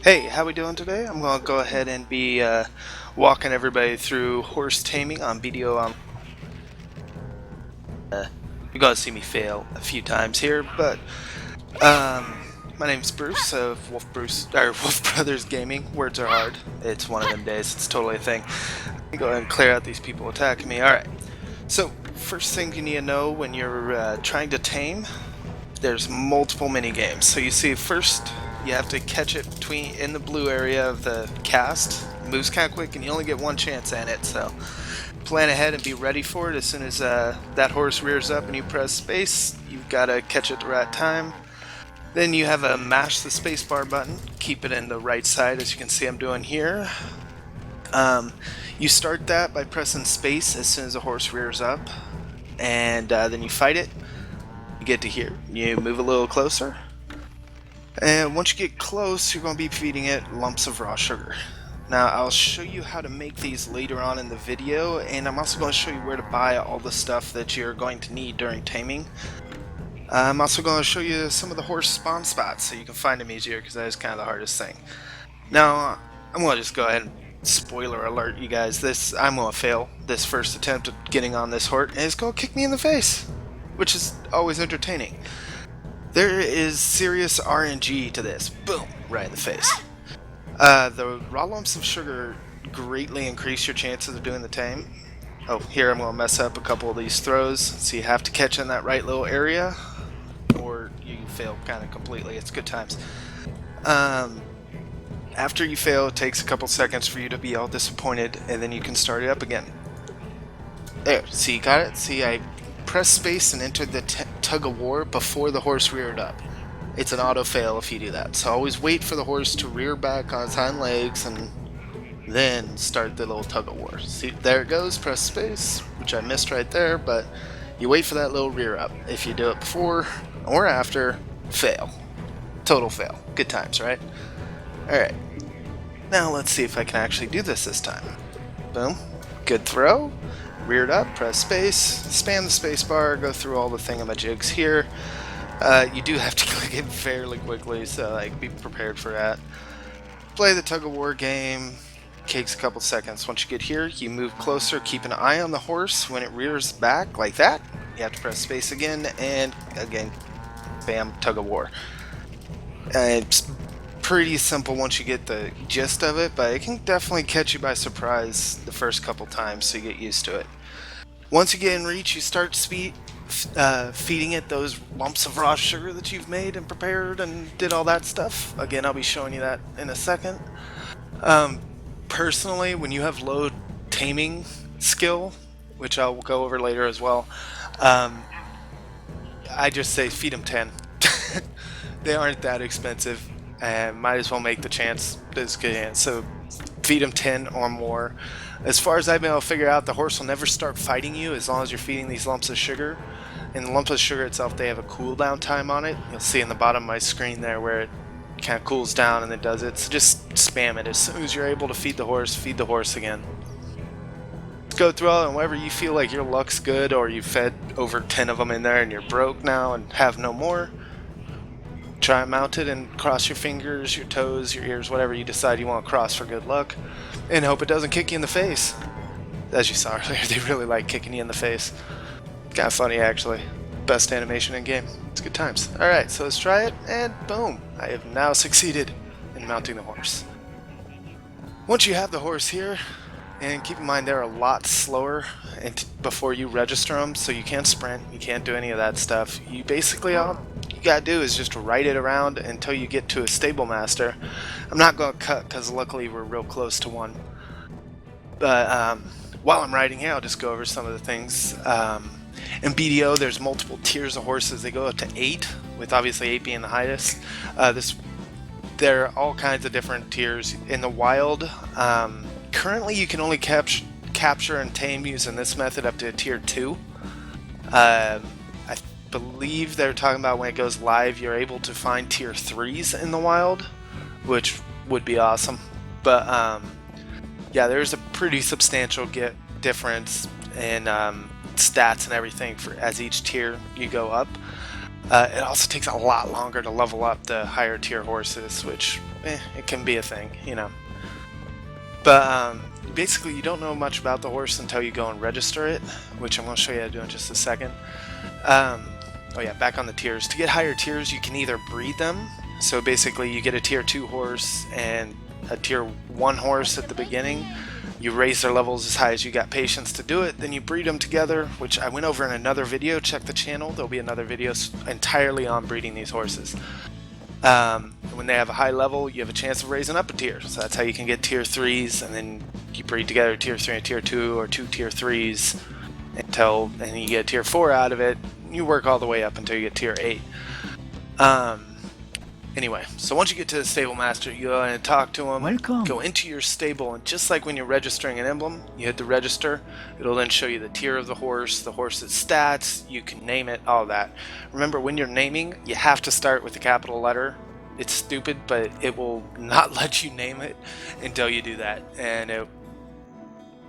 Hey, how we doing today? I'm going to go ahead and be walking everybody through horse taming on video. You're going to see me fail a few times here, but my name's Bruce of Wulfe Brothers Gaming. Words are hard. It's one of them days. It's totally a thing. Let me go ahead and clear out these people attacking me. All right. So first thing you need to know when you're trying to tame, there's multiple mini games. So you see, first you have to catch it in the blue area of the cast. It moves kind of quick, and you only get one chance at it. So plan ahead and be ready for it. As soon as that horse rears up and you press space, you've got to catch it at the right time. Then you have a mash the spacebar button. Keep it in the right side, as you can see I'm doing here. You start that by pressing space as soon as the horse rears up, and then you fight it. You get to here. You move a little closer, and once you get close, you're going to be feeding it lumps of raw sugar. Now, I'll show you how to make these later on in the video, and I'm also going to show you where to buy all the stuff that you're going to need during taming. I'm also going to show you some of the horse spawn spots so you can find them easier, because that is kind of the hardest thing. Now, I'm going to just go ahead and spoiler alert you guys. I'm going to fail this first attempt at getting on this horse, and it's going to kick me in the face, which is always entertaining. There is serious RNG to this. Boom! Right in the face. The raw lumps of sugar greatly increase your chances of doing the tame. Oh, here I'm going to mess up a couple of these throws. So you have to catch in that right little area, or you fail kind of completely. It's good times. After you fail, it takes a couple seconds for you to be all disappointed, and then you can start it up again. There, see, got it? See, I pressed space and entered the tug of war before the horse reared up. It's an auto fail if you do that. So always wait for the horse to rear back on its hind legs and then start the little tug of war. See, there it goes, press space, which I missed right there, but you wait for that little rear up. If you do it before or after, fail. Total fail. Good times, right? Alright. Now let's see if I can actually do this time. Boom. Good throw. Reared up, press space, spam the space bar, go through all the thingamajigs here. You do have to click it fairly quickly, so be prepared for that. Play the tug of war game. Takes a couple seconds. Once you get here, you move closer, keep an eye on the horse. When it rears back like that, you have to press space again, and again, bam, tug of war. It's pretty simple once you get the gist of it, but it can definitely catch you by surprise the first couple times, so you get used to it. Once you get in reach, you start feeding it those lumps of raw sugar that you've made and prepared and did all that stuff. Again, I'll be showing you that in a second. Personally, when you have low taming skill, which I'll go over later as well, I just say feed them 10. They aren't that expensive, and might as well make the chance as good. So feed them 10 or more. As far as I've been able to figure out, the horse will never start fighting you as long as you're feeding these lumps of sugar. And the lumps of sugar itself, they have a cooldown time on it. You'll see in the bottom of my screen there where it kind of cools down and then does it. So just spam it. As soon as you're able to feed the horse again. Go through all, and whenever you feel like your luck's good, or you've fed over 10 of them in there and you're broke now and have no more, try and mount it and cross your fingers, your toes, your ears, whatever you decide you want to cross for good luck, and hope it doesn't kick you in the face. As you saw earlier, they really like kicking you in the face. Kind of funny, actually. Best animation in game. It's good times. Alright, so let's try it, and boom! I have now succeeded in mounting the horse. Once you have the horse here, and keep in mind they're a lot slower before you register them, so you can't sprint, you can't do any of that stuff. You basically, all you gotta do is just ride it around until you get to a stable master. I'm not gonna cut because luckily we're real close to one. But while I'm riding here, I'll just go over some of the things. In BDO, there's multiple tiers of horses. They go up to 8, with obviously 8 being the highest. There are all kinds of different tiers. In the wild, currently you can only capture and tame using this method up to tier 2. I believe they're talking about when it goes live, you're able to find tier 3s in the wild, which would be awesome. But yeah, there's a pretty substantial difference in stats and everything as each tier you go up. It also takes a lot longer to level up the higher tier horses, which it can be a thing, you know. But basically, you don't know much about the horse until you go and register it, which I'm going to show you how to do in just a second. Oh yeah, back on the tiers. To get higher tiers, you can either breed them. So basically, you get a tier 2 horse and a tier 1 horse at the beginning. You raise their levels as high as you got patience to do it, then you breed them together, which I went over in another video. Check the channel, there'll be another video entirely on breeding these horses. When they have a high level, you have a chance of raising up a tier. So that's how you can get tier 3s, and then you breed together tier 3 and tier 2, or 2 tier 3s, and you get tier 4 out of it. You work all the way up until you get tier 8. Anyway, so once you get to the stable master, you go and talk to him. Welcome. Go into your stable, and just like when you're registering an emblem, you hit the register. It'll then show you the tier of the horse's stats. You can name it, all that. Remember, when you're naming, you have to start with a capital letter. It's stupid, but it will not let you name it until you do that, and it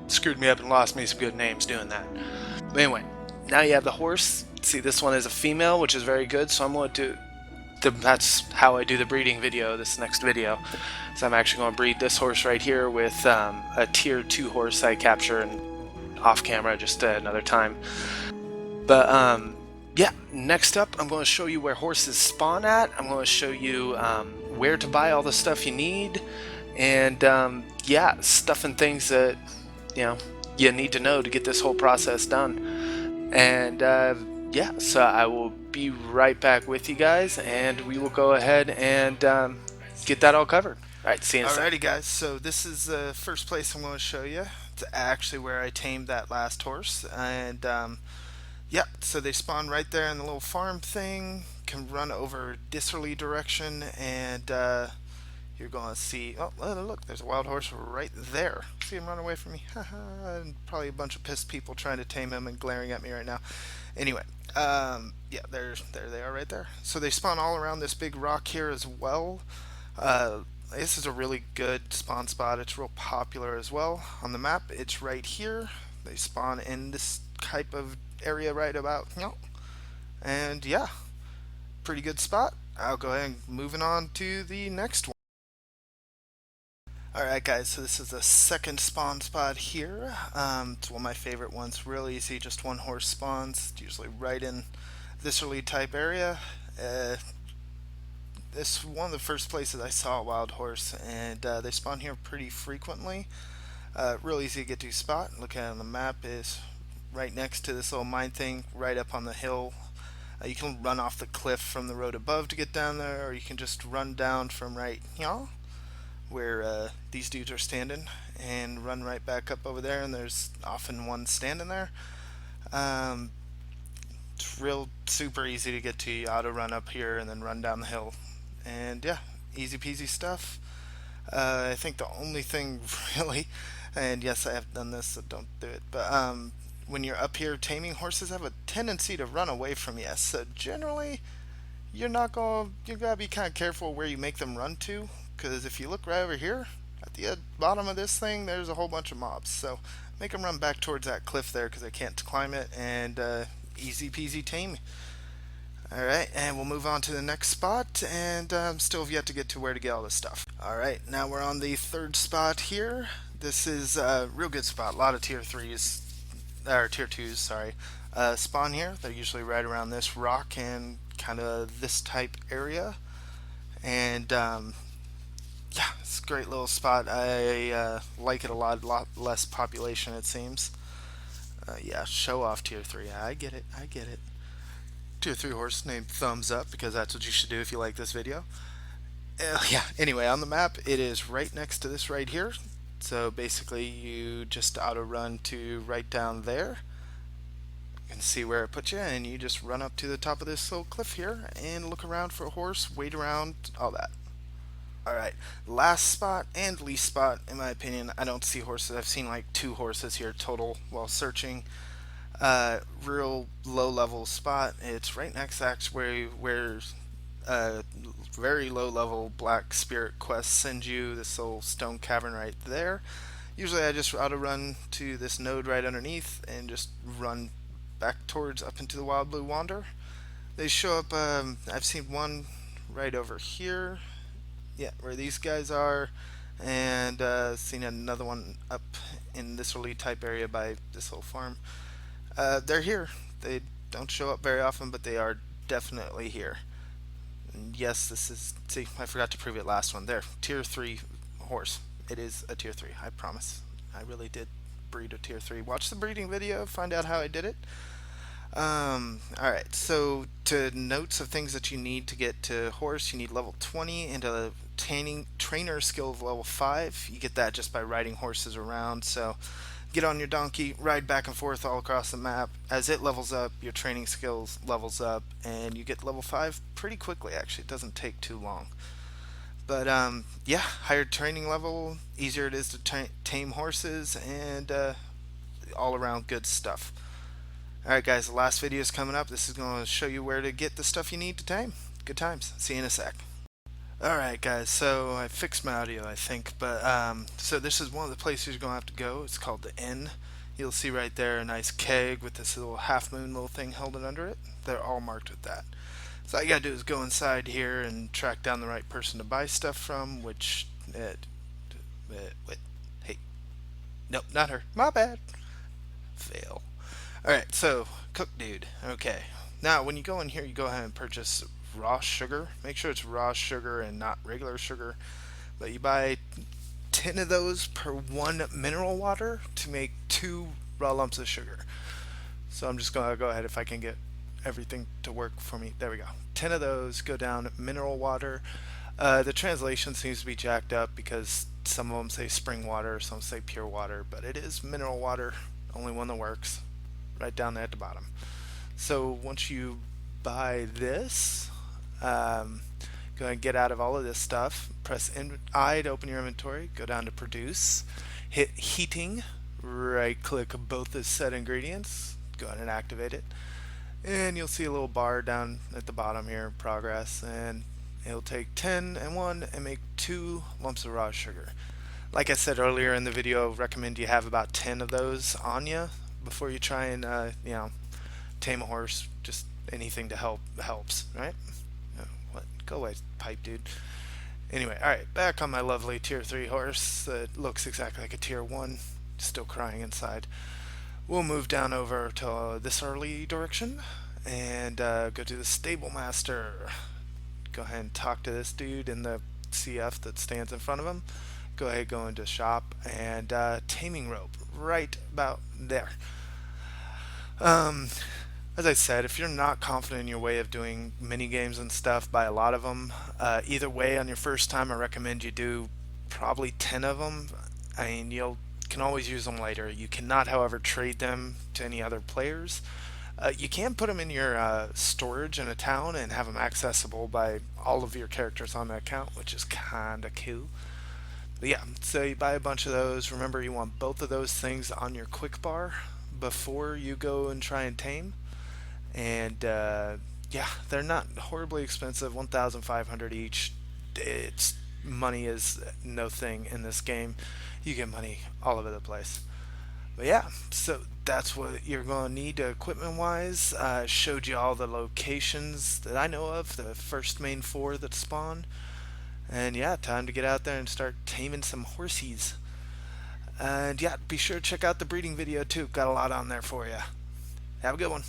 screwed me up and lost me some good names doing that. But anyway, now you have the horse. See, this one is a female, which is very good, so I'm going to that's how I do the breeding video, this next video. So I'm actually going to breed this horse right here with a tier 2 horse I capture and off camera just another time. But yeah, next up I'm going to show you where horses spawn at. I'm going to show you where to buy all the stuff you need, and yeah, stuff and things that you need to know to get this whole process done. And yeah, so I will be right back with you guys, and we will go ahead and get that all covered. Alright, see you in a second. Alrighty guys, so this is the first place I'm going to show you. It's actually where I tamed that last horse, and yeah, so they spawn right there in the little farm thing. Can run over disorderly direction, and you're going to see, oh look, there's a wild horse right there. See him run away from me? Haha, and probably a bunch of pissed people trying to tame him and glaring at me right now. Anyway, yeah, there they are right there. So they spawn all around this big rock here as well. This is a really good spawn spot. It's real popular as well on the map. It's right here. They spawn in this type of area right about, and yeah, pretty good spot. I'll go ahead and moving on to the next one. Alright guys, so this is the second spawn spot here. It's one of my favorite ones. Real easy, just one horse spawns. It's usually right in this early type area. This is one of the first places I saw a wild horse, and they spawn here pretty frequently. Real easy to get to spot. Look at it on the map, is right next to this little mine thing, right up on the hill. You can run off the cliff from the road above to get down there, or you can just run down from right where these dudes are standing, and run right back up over there, and there's often one standing there. It's real super easy to get to. You auto run up here and then run down the hill, and yeah, easy peasy stuff. I think the only thing really, and yes, I have done this, so don't do it, but when you're up here, taming horses have a tendency to run away from you, so generally you gotta be kind of careful where you make them run to, because if you look right over here at the bottom of this thing, there's a whole bunch of mobs. So make them run back towards that cliff there, because they can't climb it, and easy peasy tame. Alright, and we'll move on to the next spot, and still have yet to get to where to get all this stuff. Alright, now we're on the third spot here. This is a real good spot. A lot of tier 3s, or tier 2s, sorry, spawn here. They're usually right around this rock and kind of this type area. And yeah, it's a great little spot. I like it a lot less population, it seems. Yeah, show off tier 3. I get it. Tier 3 horse named Thumbs Up, because that's what you should do if you like this video. Yeah, anyway, on the map, it is right next to this right here. So basically, you just auto run to right down there. You can see where it puts you, and you just run up to the top of this little cliff here and look around for a horse, wait around, all that. Alright, last spot and least spot, in my opinion. I don't see horses. I've seen like 2 horses here total while searching. Real low level spot. It's right next to actually where very low level Black Spirit quests send you. This little stone cavern right there. Usually I just auto run to this node right underneath and just run back towards up into the Wild Blue Wander. They show up. I've seen one right over here. Yeah, where these guys are, and seen another one up in this early type area by this whole farm. They're here. They don't show up very often, but they are definitely here. And yes, this is. See, I forgot to prove it last one. There, tier 3 horse. It is a tier 3, I promise. I really did breed a tier 3. Watch the breeding video, find out how I did it. Alright, so to notes of things that you need to get to horse, you need level 20 and a trainer skill of level 5. You get that just by riding horses around, so get on your donkey, ride back and forth all across the map. As it levels up, your training skills levels up, and you get level 5 pretty quickly, actually. It doesn't take too long. But yeah, higher training level, easier it is to tame horses, and all around good stuff. Alright guys, the last video is coming up. This is going to show you where to get the stuff you need to tame. Good times. See you in a sec. Alright guys, so I fixed my audio I think, but so this is one of the places you're going to have to go. It's called the Inn. You'll see right there a nice keg with this little half moon little thing held under it. They're all marked with that. So all you gotta do is go inside here and track down the right person to buy stuff from, which wait, hey, nope, not her. My bad. Fail. Alright, so, cook dude. Okay. Now, when you go in here, you go ahead and purchase raw sugar. Make sure it's raw sugar and not regular sugar. But you buy 10 of those per 1 mineral water to make 2 raw lumps of sugar. So I'm just going to go ahead if I can get everything to work for me. There we go. 10 of those go down mineral water. The translation seems to be jacked up because some of them say spring water, some say pure water, but it is mineral water, only one that works. Right down there at the bottom. So once you buy this, go ahead and get out of all of this stuff. Press I to open your inventory. Go down to produce. Hit heating. Right click both the set ingredients. Go ahead and activate it. And you'll see a little bar down at the bottom here, progress. And it'll take 10 and 1 and make 2 lumps of raw sugar. Like I said earlier in the video, recommend you have about 10 of those on you before you try and tame a horse. Just anything to help helps, right? What? Go away, pipe dude. Anyway, alright, back on my lovely tier 3 horse that looks exactly like a tier 1, still crying inside. We'll move down over to this early direction and go to the stable master. Go ahead and talk to this dude in the CF that stands in front of him. Go ahead, go into shop and taming rope right about there. As I said, if you're not confident in your way of doing mini games and stuff, buy a lot of them. Either way, on your first time, I recommend you do probably 10 of them. I mean, you can always use them later. You cannot, however, trade them to any other players. You can put them in your storage in a town and have them accessible by all of your characters on the account, which is kinda cool. But yeah, so you buy a bunch of those. Remember, you want both of those things on your quick bar before you go and try and tame. And yeah, they're not horribly expensive, 1,500 each. It's money is no thing in this game. You get money all over the place. But yeah, so that's what you're going to need equipment wise. Showed you all the locations that I know of, the first main 4 that spawn. And yeah, time to get out there and start taming some horsies. And yeah, be sure to check out the breeding video too. Got a lot on there for you. Have a good one.